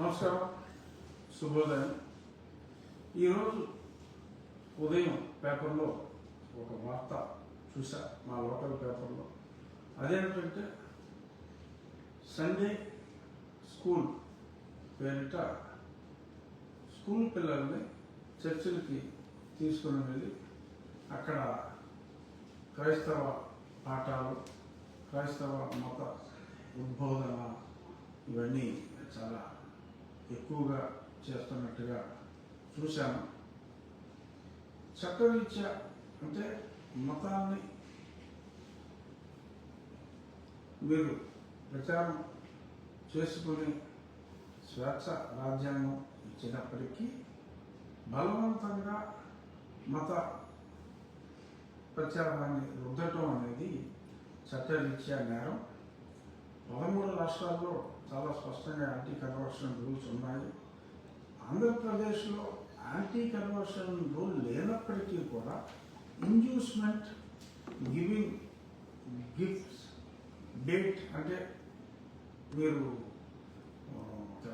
నమస్కారం, శుభోదయం. ఈరోజు ఉదయం పేపర్లో ఒక వార్త చూసా, మా లోకల్ పేపర్లో. అదేంటంటే సండే స్కూల్ పేరిట స్కూల్ పిల్లల్ని చర్చిలకి తీసుకుని వెళ్ళి అక్కడ క్రైస్తవ పాఠాలు, క్రైస్తవ మత ఉద్బోధన ఇవన్నీ చాలా ఎక్కువగా చేస్తున్నట్టుగా చూశాను. చట్టరీత్యా అంటే మతాన్ని మీరు ప్రచారం చేసుకునే స్వేచ్ఛ రాజ్యాంగం ఇచ్చినప్పటికీ బలవంతంగా మత ప్రచారాన్ని రుద్దటం అనేది చట్టరీత్యా నేరం. 13 రాష్ట్రాల్లో చాలా స్పష్టంగా యాంటీ కన్వర్షన్ రూల్స్ ఉన్నాయి. ఆంధ్రప్రదేశ్లో యాంటీ కన్వర్షన్ రూల్ లేనప్పటికీ కూడా ఇండ్యూస్మెంట్, గివింగ్ గిఫ్ట్స్, డేట్ అంటే మీరు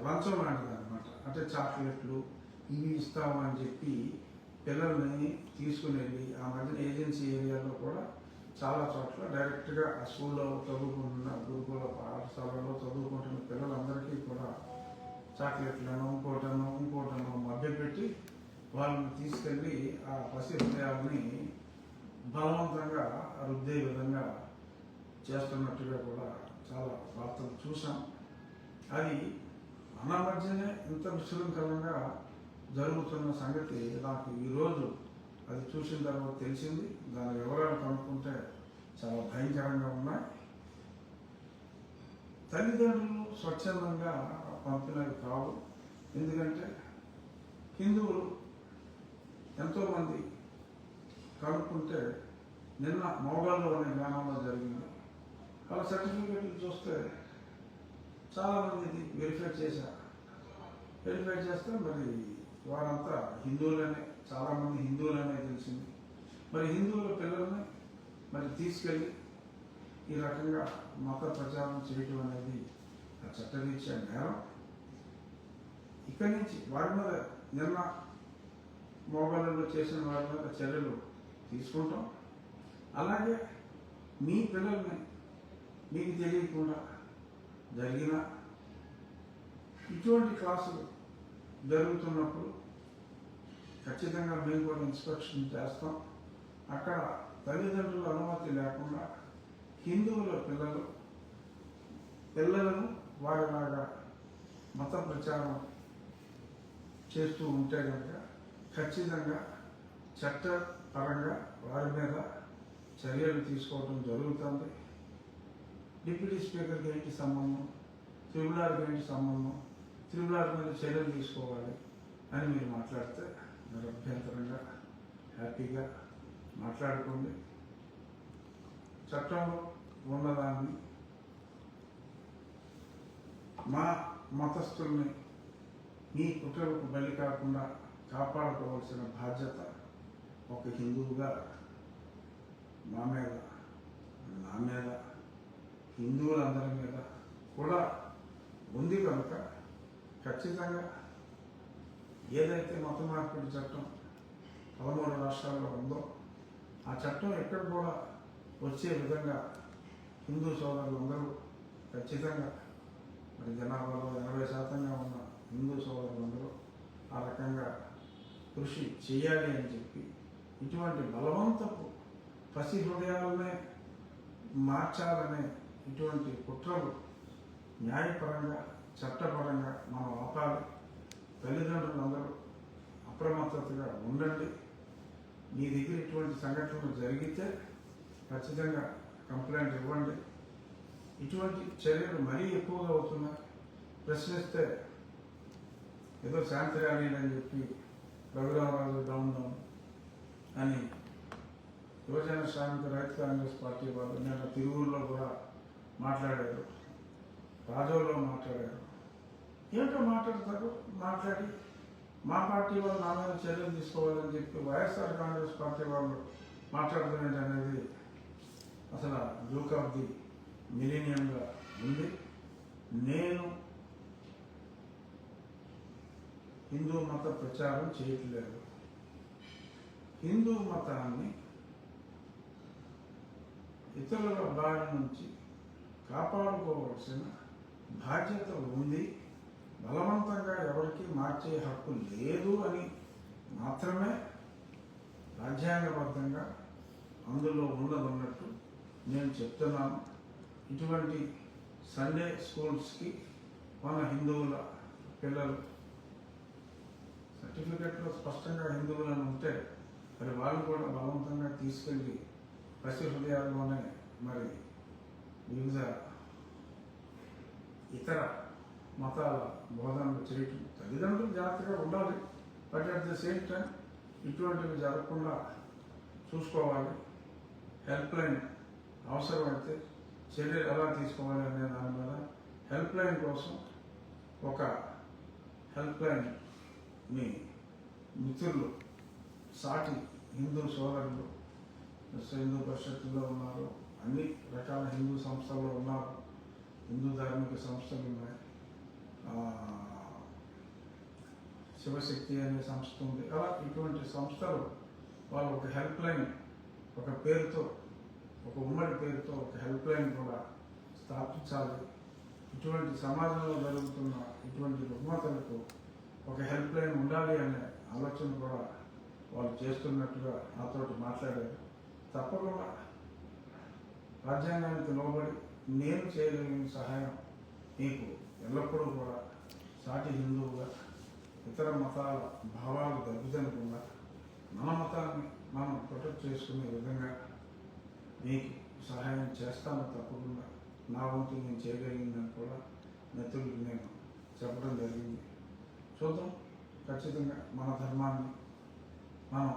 లంచం లాంటిది అనమాట. అంటే చాక్లెట్లు ఇవి ఇస్తామని చెప్పి పిల్లల్ని తీసుకుని వెళ్ళి ఆ మధ్యన ఏజెన్సీ ఏరియాలో కూడా చాలా చోట్ల డైరెక్ట్గా ఆ స్కూల్లో చదువుకుంటున్న గురుకుల పాఠశాలలో చదువుకుంటున్న పిల్లలందరికీ కూడా చాక్లెట్లను ఇంకోటను మభ్యపెట్టి వాళ్ళని తీసుకెళ్ళి ఆ పసి హృదయాలని బలవంతంగా రుద్దే విధంగా చేస్తున్నట్టుగా కూడా చాలా వార్తలు చూసాం. అది మన మధ్యనే ఇంత విశృంఖలంగా జరుగుతున్న సంగతి నాకు ఈరోజు అది చూసిన తర్వాత తెలిసింది. దాని వివరాలు కనుక్కుంటే చాలా భయంకరంగా ఉన్నాయి. తల్లిదండ్రులు స్వచ్ఛందంగా పంపినవి కావు. ఎందుకంటే హిందువులు ఎంతోమంది కనుక్కుంటే నిన్న మోగాల్లో అనే గ్రామంలో జరిగింది. వాళ్ళ సర్టిఫికెట్లు చూస్తే చాలామంది వెరిఫై చేస్తే మరి వారంతా హిందువులనే, చాలామంది హిందువులనే తెలిసింది. మరి హిందువుల పిల్లల్ని మరి తీసుకెళ్ళి ఈ రకంగా మత ప్రచారం చేయటం అనేది ఆ చట్టరీత్యా నేరం. ఇక్కడి నుంచి వారి మీద నిన్న మోబాయిల్లో చేసిన వారి మీద చర్యలు తీసుకుంటాం. అలాగే మీ పిల్లల్ని మీకు తెలియకుండా జరిగిన ఇటువంటి క్లాసులు జరుగుతున్నప్పుడు ఖచ్చితంగా మేము కూడా ఇన్స్పెక్షన్ చేస్తాం. అక్కడ తల్లిదండ్రుల అనుమతి లేకుండా హిందువుల పిల్లలను వారిలాగా మత ప్రచారం చేస్తూ ఉంటే కనుక ఖచ్చితంగా చట్టపరంగా వారి మీద చర్యలు తీసుకోవడం జరుగుతుంది. డిప్యూటీ స్పీకర్కి ఏంటి సంబంధం, త్రిపులార్కి ఏంటి సంబంధం, త్రిపులార్ మీద చర్యలు తీసుకోవాలి అని మీరు మాట్లాడితే నిరభ్యంతరంగా హ్యాపీగా మాట్లాడుకోండి. చట్టంలో ఉన్నదాన్ని మా మతస్థుల్ని మీ కుట్రలకు బలి కాకుండా కాపాడుకోవాల్సిన బాధ్యత ఒక హిందువుగా మా మీద, నా మీద, హిందువులందరి మీద కూడా ఉంది కనుక ఖచ్చితంగా ఏదైతే మత మార్పిడి చట్టం 13 రాష్ట్రాల్లో ఉందో ఆ చట్టం ఎక్కడ కూడా వచ్చే విధంగా హిందూ సోదరులందరూ ఖచ్చితంగా మరి జనాభాలో 80% ఉన్న హిందూ సోదరులందరూ ఆ రకంగా కృషి చేయాలి అని చెప్పి ఇటువంటి బలవంతపు పసి హృదయాలనే మార్చాలనే ఇటువంటి కుట్రలు న్యాయపరంగా, చట్టపరంగా మనం ఆపాలి. తల్లిదండ్రులందరూ అప్రమత్తతగా ఉండండి. మీ దగ్గర ఇటువంటి సంఘటనలు జరిగితే ఖచ్చితంగా కంప్లైంట్ ఇవ్వండి. ఇటువంటి చర్యలు మరీ ఎక్కువగా అవుతున్నాయి. ప్రశ్నిస్తే ఏదో శాంతి ర్యాలీలు అని చెప్పి రఘురామరాజు డౌన్ అని యువజన శ్రామిక రైతు కాంగ్రెస్ పార్టీ వాళ్ళు నిన్న తిరువురులో కూడా మాట్లాడారు, రాజోలో మాట్లాడారు. ఏంటో మాట్లాడతారు, మాట్లాడి మా పార్టీ వాళ్ళు నా మీద చర్యలు తీసుకోవాలని చెప్పి వైఎస్ఆర్ కాంగ్రెస్ పార్టీ వాళ్ళు మాట్లాడడం అనేది అసలు జోక్ ఆఫ్ ది మిలీనియంగా ఉంది. నేను హిందూ మత ప్రచారం చేయట్లేదు. హిందూ మతాన్ని ఇతరుల బారి నుంచి కాపాడుకోవాల్సిన బాధ్యత ఉంది. బలవంతంగా ఎవరికి మార్చే హక్కు లేదు అని మాత్రమే రాజ్యాంగబద్ధంగా అందులో ఉన్నట్టు నేను చెప్తున్నాను. ఇటువంటి సండే స్కూల్స్కి మన హిందువుల పిల్లలు సర్టిఫికెట్లో స్పష్టంగా హిందువులను ఉంటే మరి వాళ్ళు కూడా బలవంతంగా తీసుకెళ్ళి పసి హృదయాల్లోనే మరి వివిధ ఇతర మతాల బోధనలు చేయటం తల్లిదండ్రులు జాగ్రత్తగా ఉండాలి. But at the same time ఇటువంటివి జరగకుండా చూసుకోవాలి. హెల్ప్ లైన్ అవసరమైతే చర్యలు ఎలా తీసుకోవాలి అనే దాని మీద హెల్ప్ లైన్ కోసం ఒక హెల్ప్ లైన్ మీ మిత్రులు సాటి హిందూ సోదరులు హిందూ పరిషత్తులో ఉన్నారు, అన్ని రకాల హిందూ సంస్థల్లో ఉన్నారు, హిందూ ధార్మిక సంస్థలు ఉన్నాయి, శివశక్తి అనే సంస్థ ఉంది. అలా ఇటువంటి సంస్థలు వాళ్ళు ఒక హెల్ప్ లైన్ ఒక పేరుతో ఒక ఉమ్మడి పేరుతో ఒక హెల్ప్ లైన్ కూడా స్థాపించాలి. ఇటువంటి సమాజంలో జరుగుతున్న ఇటువంటి రుగ్మతలకు ఒక హెల్ప్ లైన్ ఉండాలి అనే ఆలోచన కూడా వాళ్ళు చేస్తున్నట్టుగా నాతో మాట్లాడారు. తప్పకుండా రాజ్యాంగానికి లోబడి నేను చేయగలిగిన సహాయం మీకు ఎల్లప్పుడూ కూడా సాటి హిందువుగా ఇతర మతాల భావాలు దెబ్బతినకుండా మన మతాన్ని మనం ప్రొటెక్ట్ చేసుకునే విధంగా మీకు సహాయం చేస్తాను. తప్పకుండా నా వంతు నేను చేయగలిగిందని కూడా మిత్రులకు నేను చెప్పడం జరిగింది. చూద్దాం, ఖచ్చితంగా మన ధర్మాన్ని మనం